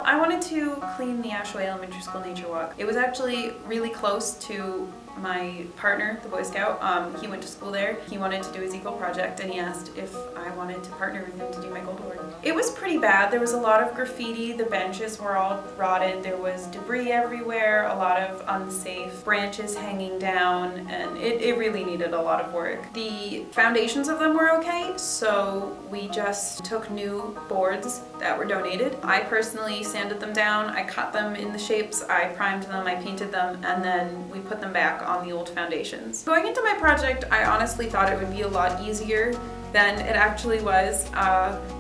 I wanted to clean the Ashway Elementary School Nature Walk. It was actually really close to my partner, the Boy Scout. He went to school there. He wanted to do his eco project and he asked if I wanted to partner with him to do my gold award. It was pretty bad. There was a lot of graffiti. The benches were all rotted. There was debris everywhere, a lot of unsafe branches hanging down, and it really needed a lot of work. The foundations of them were okay, so we just took new boards that were donated. I personally sanded them down, I cut them in the shapes, I primed them, I painted them, and then we put them back on the old foundations. Going into my project, I honestly thought it would be a lot easier than it actually was.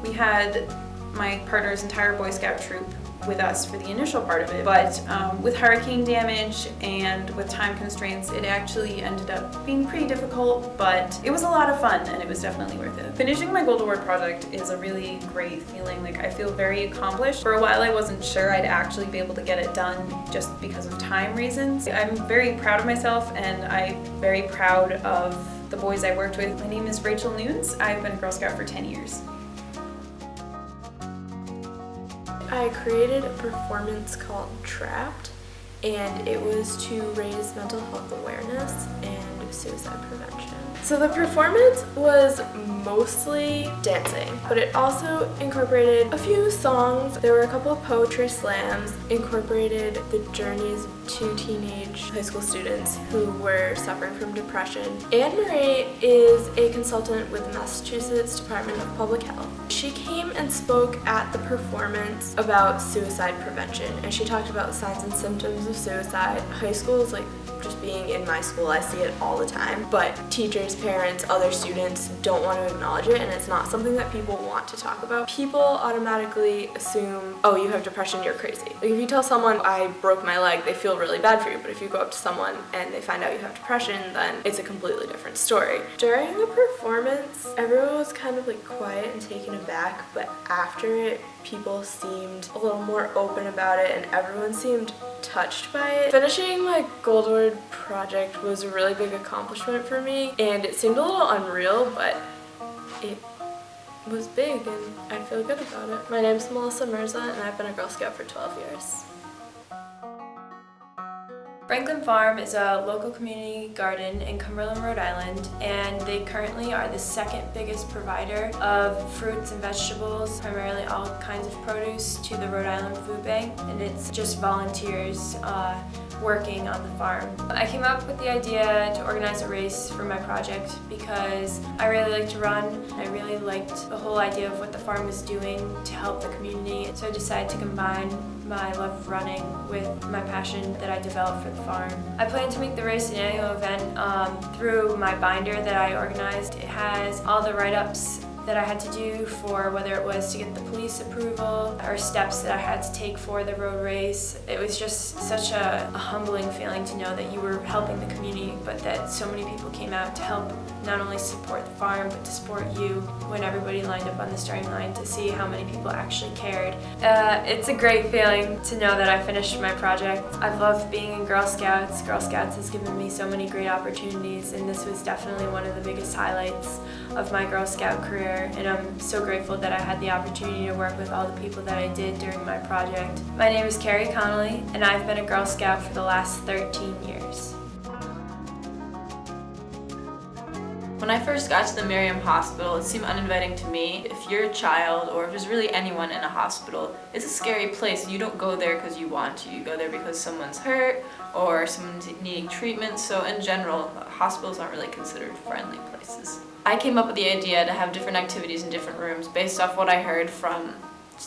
We had my partner's entire Boy Scout troop with us for the initial part of it, but with hurricane damage and with time constraints, it actually ended up being pretty difficult, but it was a lot of fun and it was definitely worth it. Finishing my Gold Award project is a really great feeling. Like, I feel very accomplished. For a while I wasn't sure I'd actually be able to get it done just because of time reasons. I'm very proud of myself and I'm very proud of the boys I worked with. My name is Rachel Nunes. I've been a Girl Scout for 10 years. I created a performance called Trapped, and it was to raise mental health awareness and suicide prevention. So the performance was mostly dancing, but it also incorporated a few songs. There were a couple of poetry slams, incorporated the journeys of two teenage high school students who were suffering from depression. Anne Marie is a consultant with the Massachusetts Department of Public Health. She came and spoke at the performance about suicide prevention, and she talked about signs and symptoms of suicide. High school is like, just being in my school, I see it all the time, but teachers, parents, other students don't want to acknowledge it, and it's not something that people want to talk about. People automatically assume, oh, you have depression, you're crazy. Like, if you tell someone, I broke my leg, they feel really bad for you, but if you go up to someone and they find out you have depression, then it's a completely different story. During the performance, everyone was kind of like quiet and taken aback, but after it, people seemed a little more open about it and everyone seemed touched by it. Finishing my Gold Award project was a really big accomplishment for me, and it seemed a little unreal, but it was big and I feel good about it. My name's Melissa Mirza and I've been a Girl Scout for 12 years. Franklin Farm is a local community garden in Cumberland, Rhode Island, and they currently are the second biggest provider of fruits and vegetables, primarily all kinds of produce, to the Rhode Island Food Bank, and it's just volunteers working on the farm. I came up with the idea to organize a race for my project because I really like to run. I really liked the whole idea of what the farm was doing to help the community, so I decided to combine my love of running with my passion that I developed for the farm. I plan to make the race an annual event through my binder that I organized. It has all the write-ups that I had to do for whether it was to get the police approval or steps that I had to take for the road race. It was just such a humbling feeling to know that you were helping the community, but that so many people came out to help not only support the farm, but to support you when everybody lined up on the starting line to see how many people actually cared. It's a great feeling to know that I finished my project. I've loved being in Girl Scouts. Girl Scouts has given me so many great opportunities, and this was definitely one of the biggest highlights of my Girl Scout career, and I'm so grateful that I had the opportunity to work with all the people that I did during my project. My name is Carrie Connolly, and I've been a Girl Scout for the last 13 years. When I first got to the Miriam Hospital, it seemed uninviting to me. If you're a child, or if there's really anyone in a hospital, it's a scary place. You don't go there because you want to. You go there because someone's hurt or someone's needing treatment. So in general, hospitals aren't really considered friendly places. I came up with the idea to have different activities in different rooms based off what I heard from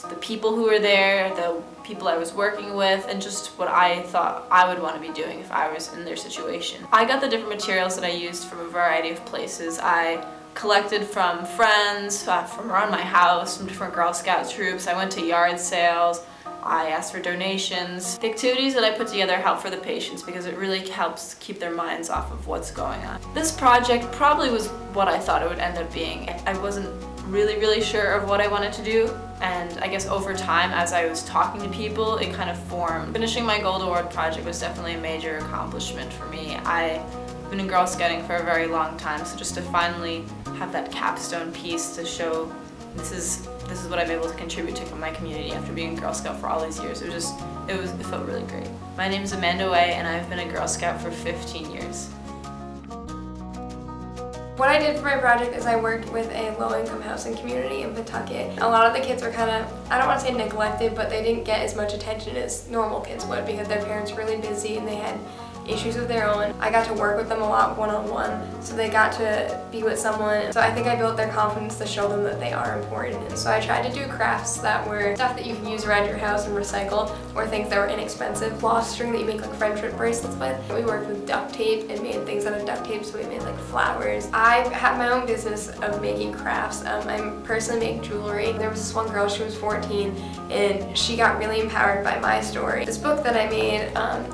the people who were there, the people I was working with, and just what I thought I would want to be doing if I was in their situation. I got the different materials that I used from a variety of places. I collected from friends, from around my house, from different Girl Scout troops. I went to yard sales. I asked for donations. The activities that I put together help for the patients because it really helps keep their minds off of what's going on. This project probably was what I thought it would end up being. I wasn't really sure of what I wanted to do, and I guess over time, as I was talking to people, it kind of formed. Finishing my Gold Award project was definitely a major accomplishment for me. I've been in Girl Scouting for a very long time, so just to finally have that capstone piece to show this is what I'm able to contribute to my community after being a Girl Scout for all these years. It felt really great. My name is Amanda Way, and I've been a Girl Scout for 15 years. What I did for my project is I worked with a low-income housing community in Pawtucket. A lot of the kids were kind of, I don't want to say neglected, but they didn't get as much attention as normal kids would because their parents were really busy and they had issues of their own. I got to work with them a lot one-on-one, so they got to be with someone. So I think I built their confidence to show them that they are important. And so I tried to do crafts that were stuff that you can use around your house and recycle, or things that were inexpensive. Floss string that you make like friendship bracelets with. We worked with duct tape and made things out of duct tape, so we made like flowers. I have my own business of making crafts. I personally make jewelry. There was this one girl, she was 14, and she got really empowered by my story. This book that I made,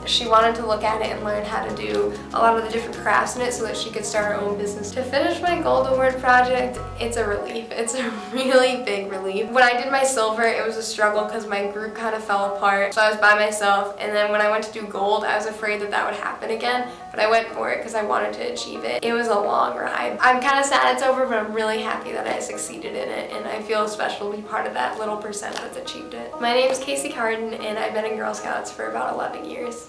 she wanted to look at it and learn how to do a lot of the different crafts in it so that she could start her own business. To finish my gold award project, it's a relief. It's a really big relief. When I did my silver, it was a struggle because my group kind of fell apart. So I was by myself, and then when I went to do gold, I was afraid that that would happen again, but I went for it because I wanted to achieve it. It was a long ride. I'm kind of sad it's over, but I'm really happy that I succeeded in it, and I feel special to be part of that little percent that's achieved it. My name is Casey Carden, and I've been in Girl Scouts for about 11 years.